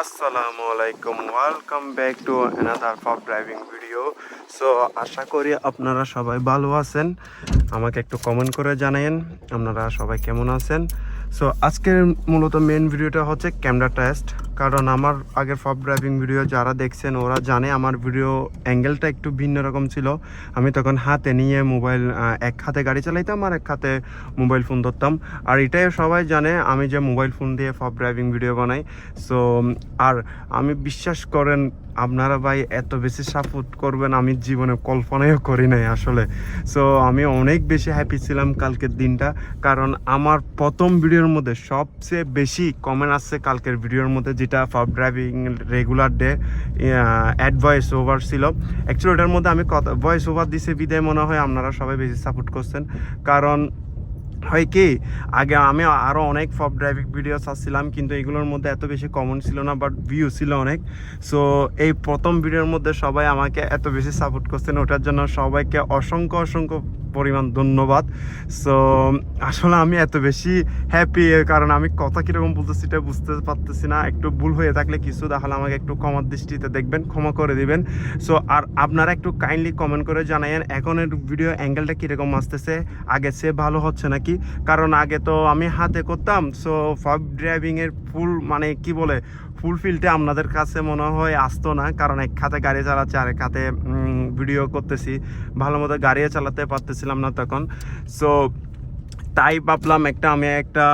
আসসালামু আলাইকুম, welcome back to another for driving video. So আশা করি আপনারা সবাই ভালো আছেন। আমাকে একটু কমেন্ট করে জানাবেন আপনারা সবাই কেমন আছেন। সো আজকের মূলত মেন ভিডিওটা হচ্ছে ক্যামেরা টেস্ট, কারণ আমার আগের ফব ড্রাইভিং ভিডিও যারা দেখছেন ওরা জানে আমার ভিডিও অ্যাঙ্গেলটা একটু ভিন্ন রকম ছিল। আমি তখন হাতে নিয়ে মোবাইল, এক হাতে গাড়ি চালাইতাম আর এক হাতে মোবাইল ফোন ধরতাম। আর এটাই সবাই জানে আমি যে মোবাইল ফোন দিয়ে ফব ড্রাইভিং ভিডিও বানাই। সো আর আমি বিশ্বাস করেন আপনারা ভাই এত বেশি সাপোর্ট করবেন আমি জীবনে কল্পনাও করি নাই আসলে। সো আমি অনেক বেশি হ্যাপি ছিলাম কালকের দিনটা, কারণ আমার প্রথম ভিডিওর মধ্যে সবচেয়ে বেশি কমেন্ট আসছে কালকের ভিডিওর মধ্যে, যেটা ফব driving regular day ad voice over ছিল। অ্যাকচুয়ালি ওটার মধ্যে আমি কথা ভয়েস ওভার দিছে বিদায় মনে হয় আপনারা সবাই বেশি সাপোর্ট করছেন। কারণ হয় কি, আগে আমি আরও অনেক ফব ড্রাইভিং ভিডিও চাচ্ছিলাম, কিন্তু এগুলোর মধ্যে এত বেশি কমন ছিল না, বাট ভিউ ছিল অনেক। সো এই প্রথম ভিডিওর মধ্যে সবাই আমাকে এত বেশি সাপোর্ট করছেন, ওটার জন্য সবাইকে অসংখ্য অসংখ্য পরিমাণ ধন্যবাদ। সো আসলে আমি এত বেশি হ্যাপি, কারণ আমি কথা কীরকম বলতেছি এটা বুঝতে পারতেছি না। একটু ভুল হয়ে থাকলে কিছু তাহলে আমাকে একটু ক্ষমার দৃষ্টিতে দেখবেন, ক্ষমা করে দিবেন। সো আর আপনারা একটু কাইন্ডলি কমেন্ট করে জানাইন এখনের ভিডিও অ্যাঙ্গেলটা কীরকম আসতেছে, আগে সে ভালো হচ্ছে নাকি। কারণ আগে তো আমি হাতে করতাম, সো ফব ড্রাইভিংয়ের ফুল মানে কি বলে ফুল ফিলটা আপনাদের কাছে মনে হয় আসতো না, কারণ এক হাতে গাড়ি চালাচ্ছে আর এক হাতে ভিডিও করতেছি, ভালো মতো গাড়িও চালাতে পারতেছিলাম না তখন। সো তাই ভাবলাম আমি একটা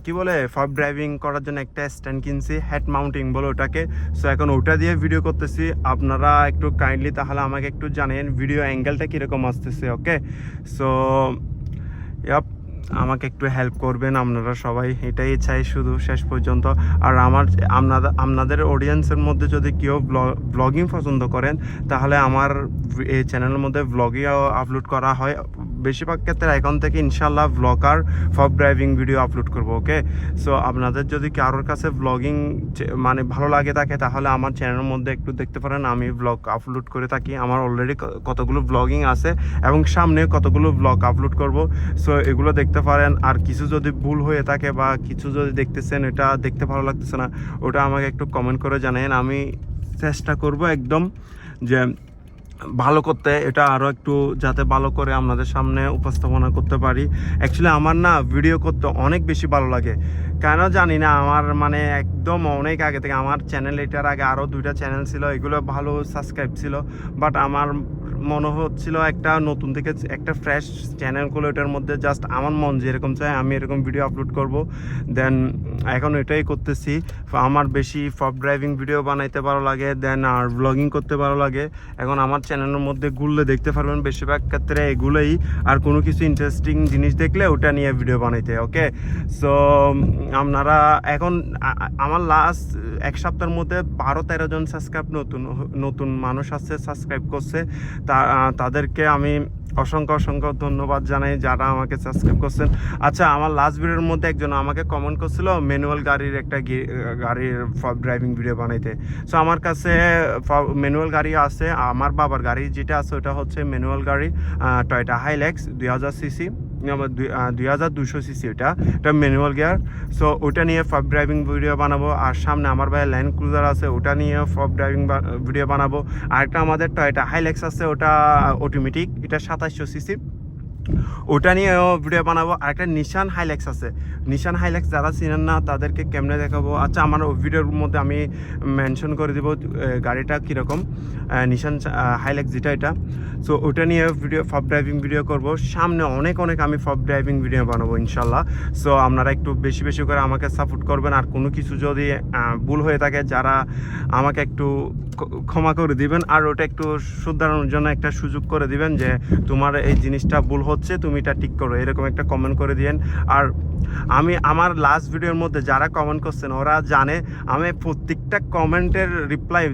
কি বলে ফব ড্রাইভিং করার জন্য একটা স্ট্যান্ড কিনছি, হেড মাউন্টিং বলে ওটাকে। সো এখন ওটা দিয়ে ভিডিও করতেছি। আপনারা একটু কাইন্ডলি তাহলে আমাকে একটু জানেন ভিডিও অ্যাঙ্গেলটা কীরকম আসতেছে। ওকে, সো ইয়াপ, আমাকে একটু হেল্প করবেন আপনারা সবাই, এটাই চাই শুধু শেষ পর্যন্ত। আর আপনাদের অডিয়েন্সের মধ্যে যদি কেউ ব্লগিং পছন্দ করেন তাহলে আমার এই চ্যানেলের মধ্যে ব্লগিং আপলোড করা হয় বেশিরভাগ ক্ষেত্রে। এখন থেকে ইনশাল্লাহ ব্লগার ফব ড্রাইভিং ভিডিও আপলোড করব। ওকে, সো আপনাদের যদি কারোর কাছে ব্লগিং মানে ভালো লাগে থাকে তাহলে আমার চ্যানেলের মধ্যে একটু দেখতে পারেন, আমি ব্লগ আপলোড করে থাকি। আমার অলরেডি কতগুলো ব্লগিং আছে এবং সামনে কতগুলো ব্লগ আপলোড করব। সো এগুলো দেখতে পারেন। আর কিছু যদি ভুল হয়ে থাকে বা কিছু যদি দেখতেছেন এটা দেখতে ভালো লাগতেছে না, ওটা আমাকে একটু কমেন্ট করে জানান। আমি চেষ্টা করব একদম যে ভালো করতে, এটা আরও একটু যাতে ভালো করে আপনাদের সামনে উপস্থাপনা করতে পারি। অ্যাকচুয়ালি আমার না ভিডিও করতে অনেক বেশি ভালো লাগে, কেন জানি না। আমার মানে একদম অনেক আগে থেকে আমার চ্যানেল, এটার আগে আরও 2টা চ্যানেল ছিল, এগুলো ভালো সাবস্ক্রাইব ছিল, বাট আমার মনে হচ্ছিল একটা নতুন থেকে একটা ফ্রেশ চ্যানেল করলে ওটার মধ্যে জাস্ট আমার মন যেরকম চায় আমি এরকম ভিডিও আপলোড করব। দেন এখন এটাই করতেছি। আমার বেশি ফব ড্রাইভিং ভিডিও বানাইতে ভালো লাগে, দেন আর ব্লগিং করতে ভালো লাগে। এখন আমার চ্যানেলের মধ্যে ঘুরলে দেখতে পারবেন বেশিরভাগ ক্ষেত্রে এগুলোই, আর কোনো কিছু ইন্টারেস্টিং জিনিস দেখলে ওটা নিয়ে ভিডিও বানাইতে। ওকে, সো আপনারা এখন আমার লাস্ট এক সপ্তাহের মধ্যে 12-13 জন সাবস্ক্রাইব নতুন মানুষ আছে, সাবস্ক্রাইব করছে। তাদেরকে আমি অসংখ্য অসংখ্য ধন্যবাদ জানাই যারা আমাকে সাবস্ক্রাইব করছেন। আচ্ছা, আমার লাস্ট ভিডিওর মধ্যে একজন আমাকে কমেন্ট করছিল ম্যানুয়াল গাড়ির একটা গাড়ির ফব ড্রাইভিং ভিডিও বানাইতে। সো আমার কাছে ম্যানুয়াল গাড়ি আছে, আমার বাবার গাড়ি যেটা আছে ওটা হচ্ছে ম্যানুয়াল গাড়ি, টয়োটা হাইল্যাক্স 2000 সিসি, 2200 সিসি, এটা ম্যানুয়াল গিয়ার। সো ওটা নিয়ে ফব ড্রাইভিং ভিডিও বানাবো। আর সামনে আমার ভাই ল্যান্ড ক্রুজার আছে, ওটা নিয়ে ফব ড্রাইভিং ভিডিও বানাবো। আরেকটা আমাদের টয়োটা হাইল্যাক্স আছে, ওটা অটোমেটিক, এটা 2700 সিসি, ওটা নিয়েও ভিডিও বানাবো। আর একটা নিশান হাইল্যাক্স আছে, নিশান হাইল্যাক্স যারা চিনেন না তাদেরকে কেমনে দেখাবো। আচ্ছা, আমার ভিডিওর মধ্যে আমি মেনশন করে দেবো গাড়িটা কীরকম, নিশান হাইল্যাক্স যেটা এটা। সো ওটা নিয়ে ফব ড্রাইভিং ভিডিও করব। সামনে অনেক আমি ফব ড্রাইভিং ভিডিও বানাবো ইনশাল্লাহ। সো আপনারা একটু বেশি বেশি করে আমাকে সাপোর্ট করবেন। আর কোনো কিছু যদি ভুল হয়ে থাকে যারা আমাকে একটু ক্ষমা করে দিবেন, আর ওটা একটু শুধরানোর জন্য একটা সুযোগ করে দিবেন যে তোমার এই জিনিসটা ভুল হচ্ছে, তুমি এটা ঠিক করো, এরকম একটা কমেন্ট করে দিয়েন। আর আমি আমার লাস্ট ভিডিওর মধ্যে যারা কমেন্ট করছেন ওরা জানে আমি প্রত্যেকটা কমেন্টের রিপ্লাই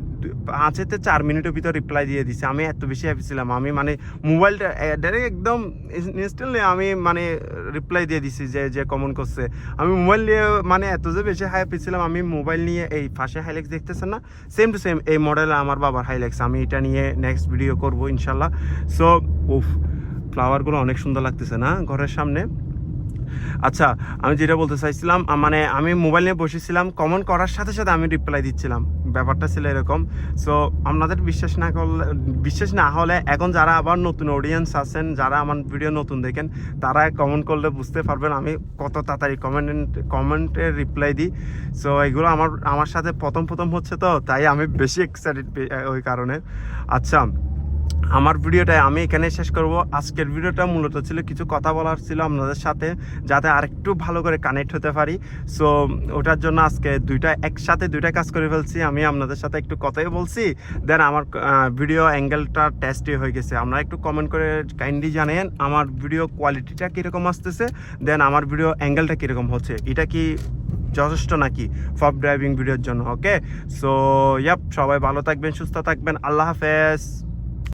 5-4 মিনিটের ভিতর রিপ্লাই দিয়ে দিছি। আমি এত বেশি হ্যাপি ছিলাম, আমি মানে মোবাইলটা ডাইরেক্ট একদম ইনস্ট্যান্টলি আমি মানে রিপ্লাই দিয়ে দিছি যে কমেন্ট করছে। আমি মোবাইল নিয়ে মানে এত যে বেশি হ্যাপি ছিলাম, আমি মোবাইল নিয়ে এই পাশে হাইল্যাক্স দেখতেছেন না, সেম টু সেম এই মডেল আমার বাবার হাইল্যাক্স, আমি এটা নিয়ে নেক্সট ভিডিও করবো ইনশাল্লাহ। সো ফ্লাওয়ারগুলো অনেক সুন্দর লাগতেছে না ঘরের সামনে। আচ্ছা, আমি যেটা বলতে চাইছিলাম মানে আমি মোবাইল নিয়ে বসেছিলাম, কমেন্ট করার সাথে সাথে আমি রিপ্লাই দিচ্ছিলাম, ব্যাপারটা ছিল এরকম। সো আপনাদের বিশ্বাস না হলে এখন যারা আবার নতুন অডিয়েন্স আছেন, যারা আমার ভিডিও নতুন দেখেন, তারা কমেন্ট করলে বুঝতে পারবেন আমি কত তাড়াতাড়ি কমেন্টে রিপ্লাই দিই। সো এগুলো আমার সাথে প্রথম হচ্ছে, তো তাই আমি বেশি এক্সাইটেড ওই কারণে। আচ্ছা, আমার ভিডিওটা আমি এখানে শেষ করব। আজকের ভিডিওটা মূলত ছিল কিছু কথা বলার ছিল আপনাদের সাথে, যাতে আরেকটু ভালো করে কানেক্ট হতে পারি। সো ওটার জন্য আজকে একসাথে দুইটা কাজ করে ফেলছি। আমি আপনাদের সাথে একটু কথাই বলছি, দেন আমার ভিডিও অ্যাঙ্গেলটা টেস্টি হয়ে গেছে। আপনারা একটু কমেন্ট করে কাইন্ডলি জানেন আমার ভিডিও কোয়ালিটিটা কীরকম আসতেছে, দেন আমার ভিডিও অ্যাঙ্গেলটা কীরকম হচ্ছে, এটা কি যথেষ্ট নাকি ফগ ড্রাইভিং ভিডিওর জন্য। ওকে, সো ইয়াপ, সবাই ভালো থাকবেন, সুস্থ থাকবেন, আল্লাহ হাফেজ।